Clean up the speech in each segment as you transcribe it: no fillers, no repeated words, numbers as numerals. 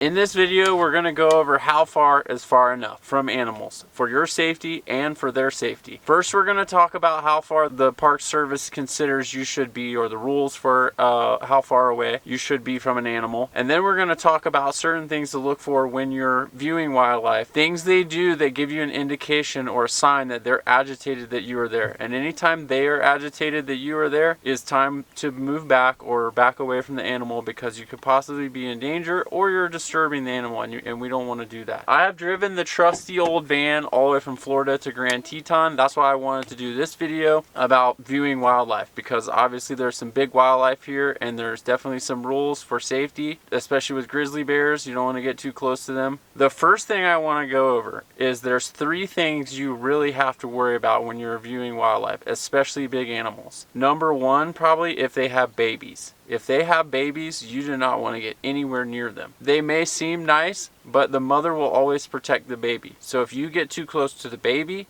In this video, we're going to go over how far is far enough from animals for your safety and for their safety. First, we're going to talk about how far the Park Service considers you should be, or the rules for how far away you should be from an animal. And then we're going to talk about certain things to look for when you're viewing wildlife. Things they do that give you an indication or a sign that they're agitated that you are there. And anytime they are agitated that you are there, is time to move back or back away from the animal, because you could possibly be in danger or you're disturbing the animal, and we don't want to do that. I have driven the trusty old van all the way from Florida to Grand Teton. That's why I wanted to do this video about viewing wildlife, because obviously there's some big wildlife here and there's definitely some rules for safety, especially with grizzly bears. You don't want to get too close to them. The first thing I want to go over is there's 3 things you really have to worry about when you're viewing wildlife, especially big animals. Number 1, probably if they have babies. If they have babies, you do not want to get anywhere near them. They may seem nice, but the mother will always protect the baby. So if you get too close to the baby,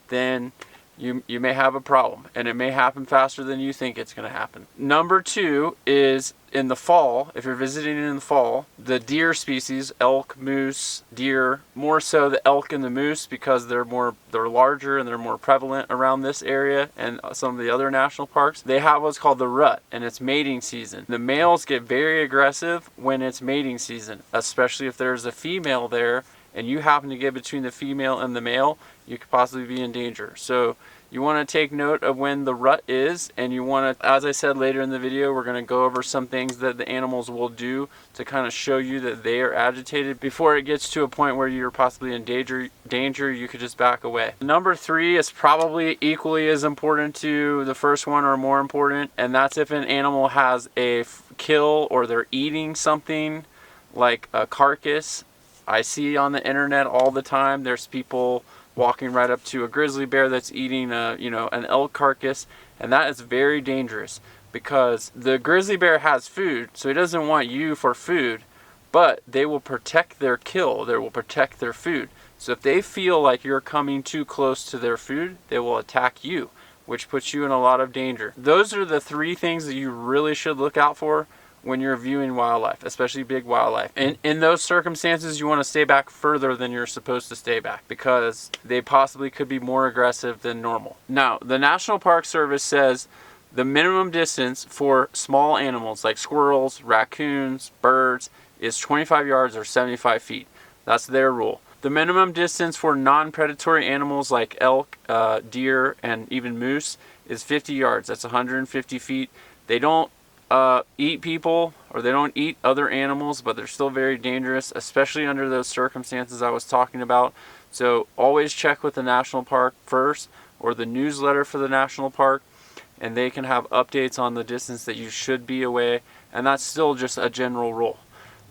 then you may have a problem, and it may happen faster than you think it's going to happen. Number 2 is in the fall. If you're visiting in the fall, the deer species, elk, moose, deer, more so the elk and the moose, because they're larger and they're more prevalent around this area and some of the other national parks. They have what's called the rut, and it's mating season. The males get very aggressive when it's mating season, especially if there's a female there and you happen to get between the female and the male, you could possibly be in danger. So you want to take note of when the rut is, and you want to, as I said later in the video, we're going to go over some things that the animals will do to kind of show you that they are agitated before it gets to a point where you're possibly in danger. You could just back away. Number 3 is probably equally as important to the first one, or more important, and that's if an animal has a kill or they're eating something like a carcass. I see on the internet all the time, there's people walking right up to a grizzly bear that's eating an elk carcass, and that is very dangerous, because the grizzly bear has food, so he doesn't want you for food, but they will protect their kill, they will protect their food. So if they feel like you're coming too close to their food, they will attack you, which puts you in a lot of danger. Those are the 3 things that you really should look out for when you're viewing wildlife, especially big wildlife. And in those circumstances, you want to stay back further than you're supposed to stay back, because they possibly could be more aggressive than normal. Now, the National Park Service says the minimum distance for small animals like squirrels, raccoons, birds is 25 yards or 75 feet. That's their rule. The minimum distance for non-predatory animals like elk, deer, and even moose is 50 yards. That's 150 feet. They don't eat people, or they don't eat other animals, but they're still very dangerous, especially under those circumstances I was talking about. So always check with the national park first, or the newsletter for the national park, and they can have updates on the distance that you should be away, and that's still just a general rule.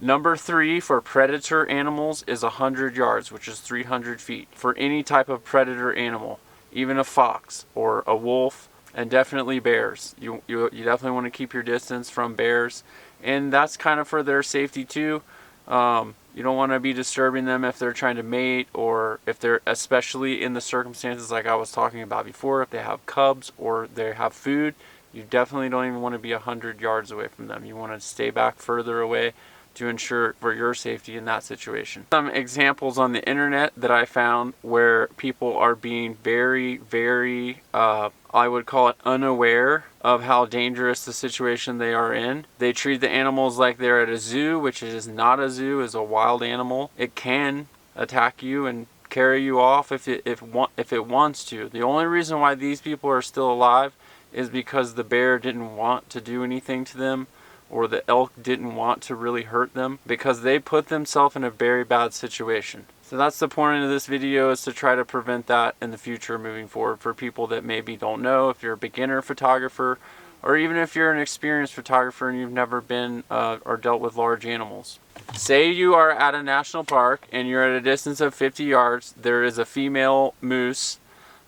Number 3 for predator animals is 100 yards, which is 300 feet for any type of predator animal, even a fox or a wolf. And definitely bears. You definitely want to keep your distance from bears, and that's kind of for their safety too. You don't want to be disturbing them if they're trying to mate, or if they're, especially in the circumstances like I was talking about before, if they have cubs or they have food. You definitely don't even want to be 100 yards away from them. You want to stay back further away to ensure for your safety in that situation. Some examples on the internet that I found where people are being very, very, I would call it unaware of how dangerous the situation they are in. They treat the animals like they're at a zoo, which is not a zoo, is a wild animal. It can attack you and carry you off if it wants to. The only reason why these people are still alive is because the bear didn't want to do anything to them, or the elk didn't want to really hurt them, because they put themselves in a very bad situation. So that's the point of this video, is to try to prevent that in the future moving forward for people that maybe don't know. If you're a beginner photographer, or even if you're an experienced photographer and you've never been or dealt with large animals. Say you are at a national park and you're at a distance of 50 yards, there is a female moose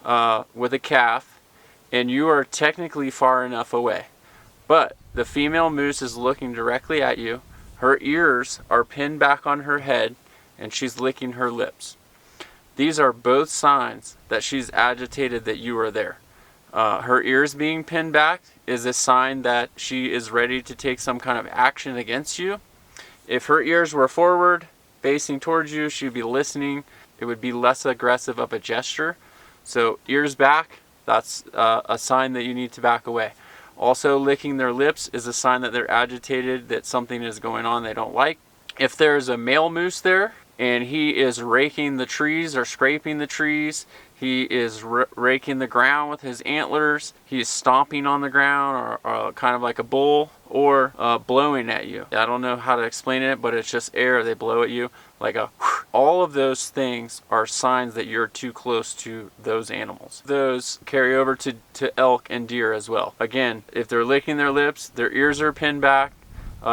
with a calf, and you are technically far enough away. But the female moose is looking directly at you, her ears are pinned back on her head, and she's licking her lips. These are both signs that she's agitated that you are there. Her ears being pinned back is a sign that she is ready to take some kind of action against you. If her ears were forward, facing towards you, she'd be listening. It would be less aggressive of a gesture. So ears back, that's a sign that you need to back away. Also, licking their lips is a sign that they're agitated, that something is going on they don't like. If there's a male moose there and he is raking the trees or scraping the trees, he is raking the ground with his antlers, he's stomping on the ground, or kind of like a bull, or blowing at you. I don't know how to explain it, but it's just air. They blow at you like a whoosh. All of those things are signs that you're too close to those animals. Those carry over to elk and deer as well. Again, if they're licking their lips, their ears are pinned back,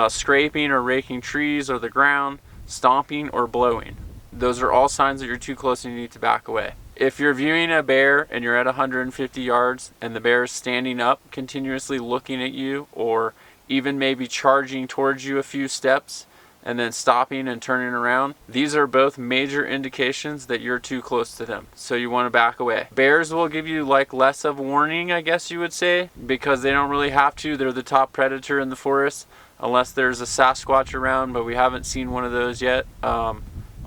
scraping or raking trees or the ground, stomping or blowing. Those are all signs that you're too close and you need to back away. If you're viewing a bear and you're at 150 yards and the bear is standing up, continuously looking at you, or even maybe charging towards you a few steps and then stopping and turning around, these are both major indications that you're too close to them. So you want to back away. Bears will give you like less of warning, I guess you would say, because they don't really have to. They're the top predator in the forest, unless there's a Sasquatch around, but we haven't seen one of those yet on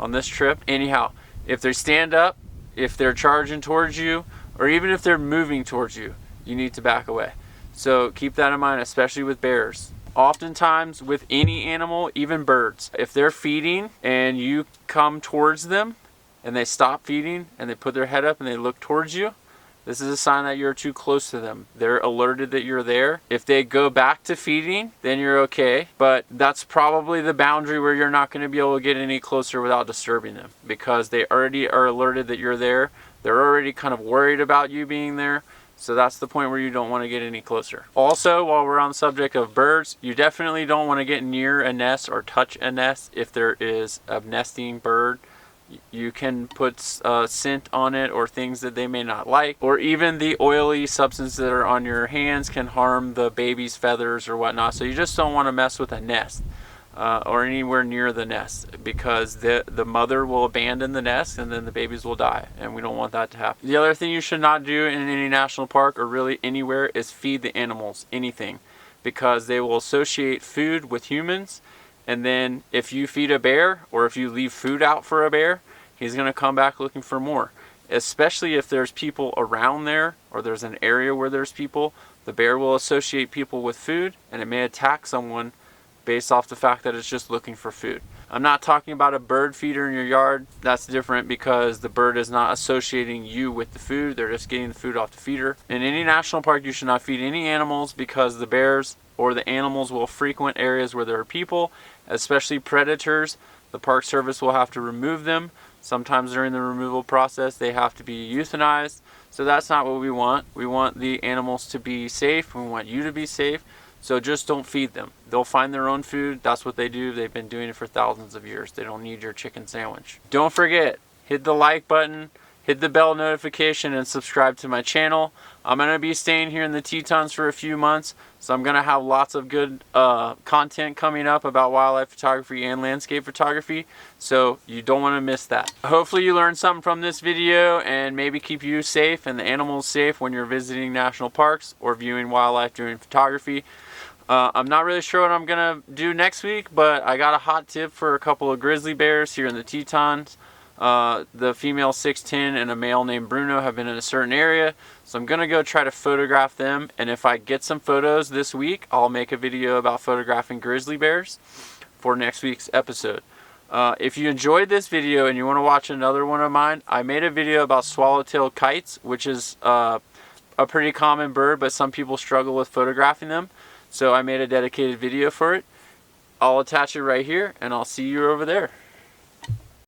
this trip. Anyhow, if they stand up, if they're charging towards you, or even if they're moving towards you, you need to back away. So keep that in mind, especially with bears. Oftentimes with any animal, even birds, if they're feeding and you come towards them and they stop feeding and they put their head up and they look towards you, this is a sign that you're too close to them. They're alerted that you're there. If they go back to feeding, then you're okay. But that's probably the boundary where you're not going to be able to get any closer without disturbing them, because they already are alerted that you're there. They're already kind of worried about you being there. So that's the point where you don't want to get any closer. Also, while we're on the subject of birds, you definitely don't want to get near a nest or touch a nest if there is a nesting bird. You can put scent on it or things that they may not like, or even the oily substances that are on your hands can harm the baby's feathers or whatnot. So you just don't want to mess with a nest or anywhere near the nest, because the mother will abandon the nest and then the babies will die, and we don't want that to happen. The other thing you should not do in any national park, or really anywhere, is feed the animals anything, because they will associate food with humans. And then if you feed a bear, or if you leave food out for a bear, he's going to come back looking for more. Especially if there's people around there, or there's an area where there's people, the bear will associate people with food, and it may attack someone based off the fact that it's just looking for food. I'm not talking about a bird feeder in your yard. That's different, because the bird is not associating you with the food. They're just getting the food off the feeder. In any national park, you should not feed any animals, because the bears or the animals will frequent areas where there are people, especially predators. The Park Service will have to remove them. Sometimes during the removal process, they have to be euthanized. So that's not what we want. We want the animals to be safe. We want you to be safe. So just don't feed them. They'll find their own food. That's what they do. They've been doing it for thousands of years. They don't need your chicken sandwich. Don't forget, hit the like button, hit the bell notification, and subscribe to my channel. I'm going to be staying here in the Tetons for a few months, so I'm going to have lots of good content coming up about wildlife photography and landscape photography, so you don't want to miss that. Hopefully you learned something from this video, and maybe keep you safe and the animals safe when you're visiting national parks or viewing wildlife during photography. I'm not really sure what I'm going to do next week, but I got a hot tip for a couple of grizzly bears here in the Tetons. The female 6'10" and a male named Bruno have been in a certain area, so I'm going to go try to photograph them, and if I get some photos this week, I'll make a video about photographing grizzly bears for next week's episode. If you enjoyed this video and you want to watch another one of mine, I made a video about swallowtail kites, which is a pretty common bird, but some people struggle with photographing them, so I made a dedicated video for it. I'll attach it right here, and I'll see you over there.